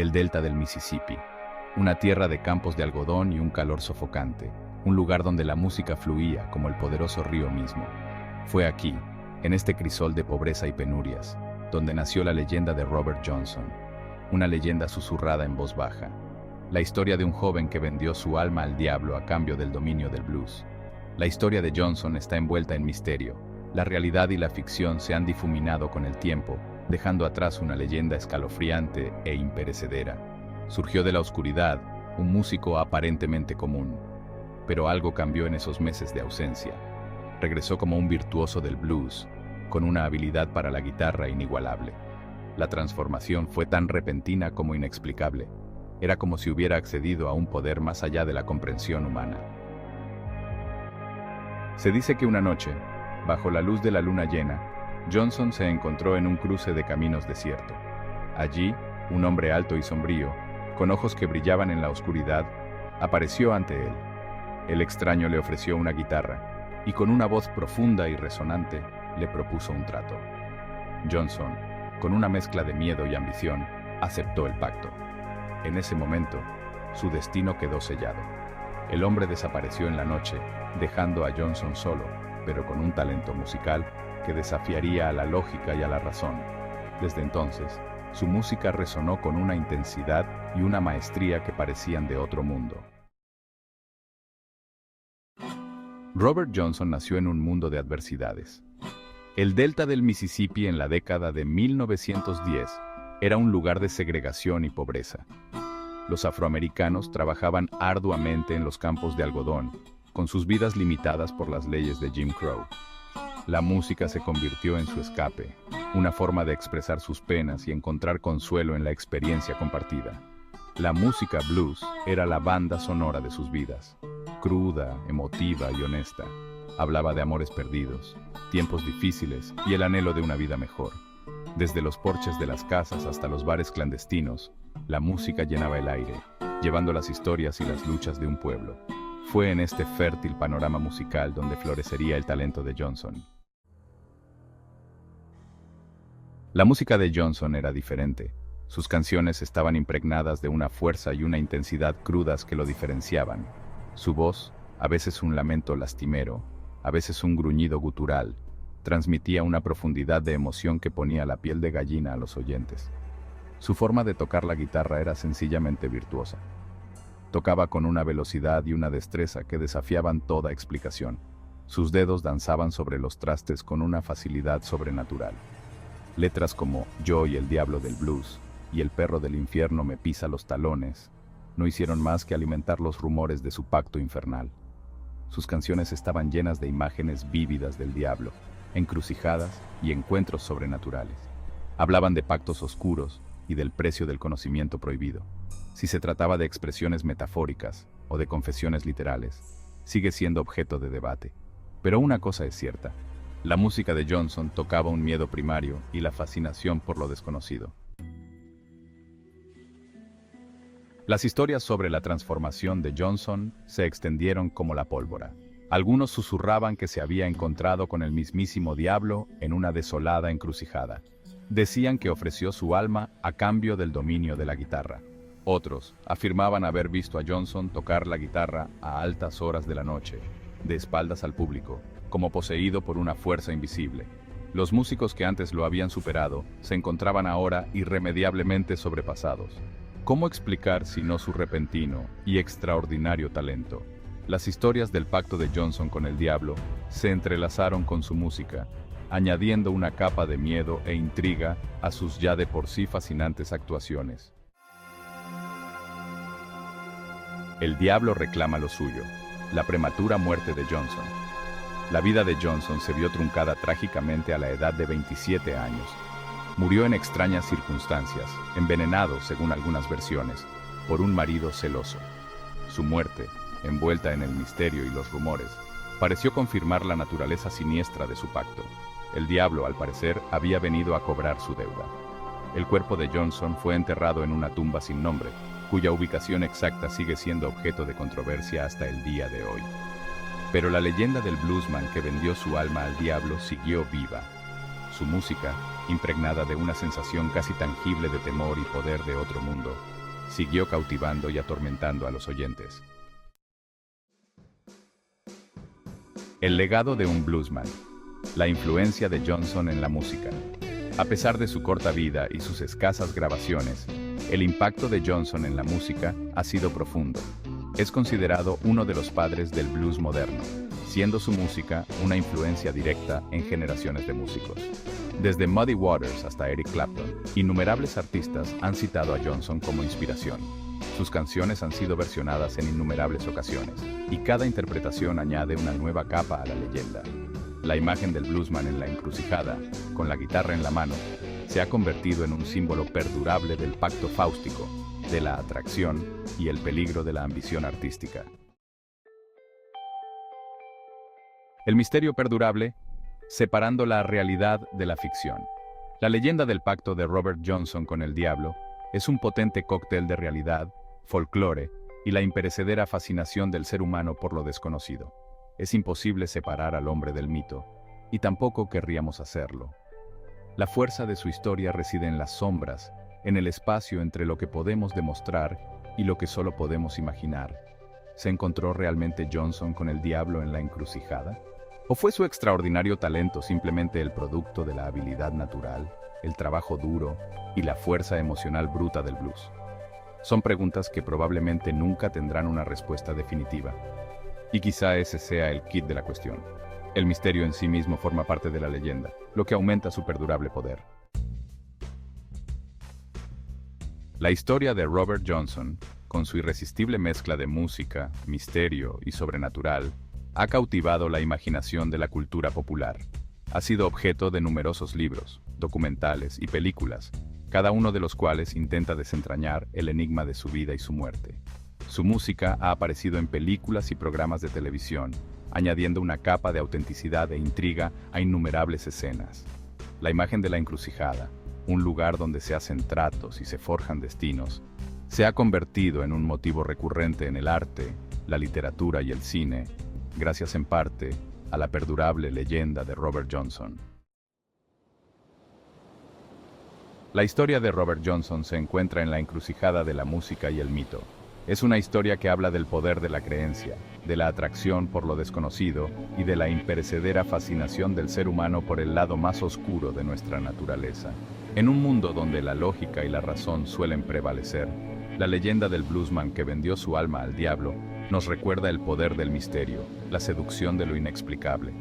el delta del Mississippi, una tierra de campos de algodón y un calor sofocante, un lugar donde la música fluía como el poderoso río mismo. Fue aquí, en este crisol de pobreza y penurias, donde nació la leyenda de Robert Johnson, una leyenda susurrada en voz baja, la historia de un joven que vendió su alma al diablo a cambio del dominio del blues. La historia de Johnson está envuelta en misterio. La realidad y la ficción se han difuminado con el tiempo, dejando atrás una leyenda escalofriante e imperecedera. Surgió de la oscuridad, un músico aparentemente común. Pero algo cambió en esos meses de ausencia. Regresó como un virtuoso del blues, con una habilidad para la guitarra inigualable. La transformación fue tan repentina como inexplicable. Era como si hubiera accedido a un poder más allá de la comprensión humana. Se dice que una noche, bajo la luz de la luna llena, Johnson se encontró en un cruce de caminos desierto. Allí, un hombre alto y sombrío, con ojos que brillaban en la oscuridad, apareció ante él. El extraño le ofreció una guitarra, y con una voz profunda y resonante, le propuso un trato. Johnson, con una mezcla de miedo y ambición, aceptó el pacto. En ese momento, su destino quedó sellado. El hombre desapareció en la noche, dejando a Johnson solo, pero con un talento musical que desafiaría a la lógica y a la razón. Desde entonces, su música resonó con una intensidad y una maestría que parecían de otro mundo. Robert Johnson nació en un mundo de adversidades. El delta del Mississippi en la década de 1910 era un lugar de segregación y pobreza. Los afroamericanos trabajaban arduamente en los campos de algodón, con sus vidas limitadas por las leyes de Jim Crow. La música se convirtió en su escape, una forma de expresar sus penas y encontrar consuelo en la experiencia compartida. La música blues era la banda sonora de sus vidas, cruda, emotiva y honesta. Hablaba de amores perdidos, tiempos difíciles y el anhelo de una vida mejor. Desde los porches de las casas hasta los bares clandestinos, la música llenaba el aire, llevando las historias y las luchas de un pueblo. Fue en este fértil panorama musical donde florecería el talento de Johnson. La música de Johnson era diferente. Sus canciones estaban impregnadas de una fuerza y una intensidad crudas que lo diferenciaban. Su voz, a veces un lamento lastimero, a veces un gruñido gutural, transmitía una profundidad de emoción que ponía la piel de gallina a los oyentes. Su forma de tocar la guitarra era sencillamente virtuosa. Tocaba con una velocidad y una destreza que desafiaban toda explicación. Sus dedos danzaban sobre los trastes con una facilidad sobrenatural. Letras como Yo y el diablo del blues y El perro del infierno me pisa los talones no hicieron más que alimentar los rumores de su pacto infernal. Sus canciones estaban llenas de imágenes vívidas del diablo, encrucijadas y encuentros sobrenaturales. Hablaban de pactos oscuros y del precio del conocimiento prohibido. Si se trataba de expresiones metafóricas o de confesiones literales, sigue siendo objeto de debate. Pero una cosa es cierta, la música de Johnson tocaba un miedo primario y la fascinación por lo desconocido. Las historias sobre la transformación de Johnson se extendieron como la pólvora. Algunos susurraban que se había encontrado con el mismísimo diablo en una desolada encrucijada. Decían que ofreció su alma a cambio del dominio de la guitarra. Otros afirmaban haber visto a Johnson tocar la guitarra a altas horas de la noche, de espaldas al público, como poseído por una fuerza invisible. Los músicos que antes lo habían superado se encontraban ahora irremediablemente sobrepasados. ¿Cómo explicar si no su repentino y extraordinario talento? Las historias del pacto de Johnson con el diablo se entrelazaron con su música, añadiendo una capa de miedo e intriga a sus ya de por sí fascinantes actuaciones. El diablo reclama lo suyo, la prematura muerte de Johnson. La vida de Johnson se vio truncada trágicamente a la edad de 27 años. Murió en extrañas circunstancias, envenenado, según algunas versiones, por un marido celoso. Su muerte, envuelta en el misterio y los rumores, pareció confirmar la naturaleza siniestra de su pacto. El diablo, al parecer, había venido a cobrar su deuda. El cuerpo de Johnson fue enterrado en una tumba sin nombre, cuya ubicación exacta sigue siendo objeto de controversia hasta el día de hoy. Pero la leyenda del bluesman que vendió su alma al diablo siguió viva. Su música, impregnada de una sensación casi tangible de temor y poder de otro mundo, siguió cautivando y atormentando a los oyentes. El legado de un bluesman. La influencia de Johnson en la música. A pesar de su corta vida y sus escasas grabaciones, el impacto de Johnson en la música ha sido profundo. Es considerado uno de los padres del blues moderno, siendo su música una influencia directa en generaciones de músicos. Desde Muddy Waters hasta Eric Clapton, innumerables artistas han citado a Johnson como inspiración. Sus canciones han sido versionadas en innumerables ocasiones, y cada interpretación añade una nueva capa a la leyenda. La imagen del bluesman en la encrucijada, con la guitarra en la mano, se ha convertido en un símbolo perdurable del pacto fáustico, de la atracción y el peligro de la ambición artística. El misterio perdurable, separando la realidad de la ficción. La leyenda del pacto de Robert Johnson con el diablo es un potente cóctel de realidad, folclore y la imperecedera fascinación del ser humano por lo desconocido. Es imposible separar al hombre del mito, y tampoco querríamos hacerlo. La fuerza de su historia reside en las sombras, en el espacio entre lo que podemos demostrar y lo que solo podemos imaginar. ¿Se encontró realmente Johnson con el diablo en la encrucijada? ¿O fue su extraordinario talento simplemente el producto de la habilidad natural, el trabajo duro y la fuerza emocional bruta del blues? Son preguntas que probablemente nunca tendrán una respuesta definitiva. Y quizá ese sea el quid de la cuestión. El misterio en sí mismo forma parte de la leyenda, lo que aumenta su perdurable poder. La historia de Robert Johnson, con su irresistible mezcla de música, misterio y sobrenatural, ha cautivado la imaginación de la cultura popular. Ha sido objeto de numerosos libros, documentales y películas, cada uno de los cuales intenta desentrañar el enigma de su vida y su muerte. Su música ha aparecido en películas y programas de televisión, añadiendo una capa de autenticidad e intriga a innumerables escenas. La imagen de la encrucijada, un lugar donde se hacen tratos y se forjan destinos, se ha convertido en un motivo recurrente en el arte, la literatura y el cine, gracias en parte a la perdurable leyenda de Robert Johnson. La historia de Robert Johnson se encuentra en la encrucijada de la música y el mito. Es una historia que habla del poder de la creencia, de la atracción por lo desconocido y de la imperecedera fascinación del ser humano por el lado más oscuro de nuestra naturaleza. En un mundo donde la lógica y la razón suelen prevalecer, la leyenda del bluesman que vendió su alma al diablo nos recuerda el poder del misterio, la seducción de lo inexplicable.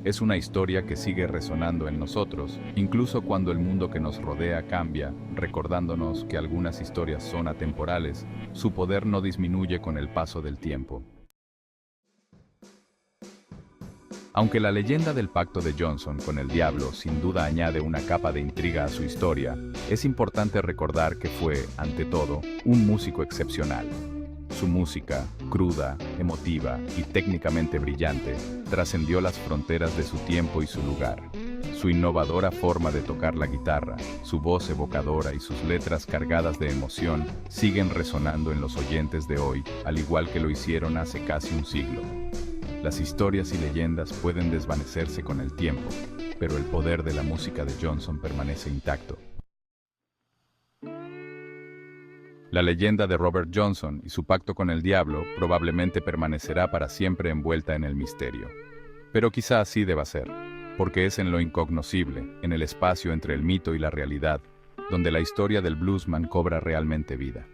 Es una historia que sigue resonando en nosotros, incluso cuando el mundo que nos rodea cambia, recordándonos que algunas historias son atemporales, su poder no disminuye con el paso del tiempo. Aunque la leyenda del pacto de Johnson con el diablo sin duda añade una capa de intriga a su historia, es importante recordar que fue, ante todo, un músico excepcional. Su música, cruda, emotiva y técnicamente brillante, trascendió las fronteras de su tiempo y su lugar. Su innovadora forma de tocar la guitarra, su voz evocadora y sus letras cargadas de emoción siguen resonando en los oyentes de hoy, al igual que lo hicieron hace casi un siglo. Las historias y leyendas pueden desvanecerse con el tiempo, pero el poder de la música de Johnson permanece intacto. La leyenda de Robert Johnson y su pacto con el diablo probablemente permanecerá para siempre envuelta en el misterio. Pero quizá así deba ser, porque es en lo incognoscible, en el espacio entre el mito y la realidad, donde la historia del bluesman cobra realmente vida.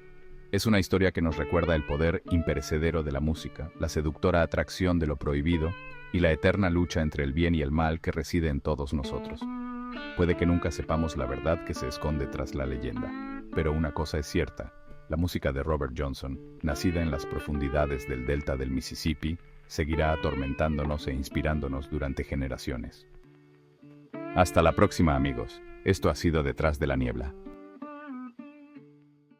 Es una historia que nos recuerda el poder imperecedero de la música, la seductora atracción de lo prohibido y la eterna lucha entre el bien y el mal que reside en todos nosotros. Puede que nunca sepamos la verdad que se esconde tras la leyenda, pero una cosa es cierta. La música de Robert Johnson, nacida en las profundidades del delta del Mississippi, seguirá atormentándonos e inspirándonos durante generaciones. Hasta la próxima, amigos. Esto ha sido Detrás de la Niebla.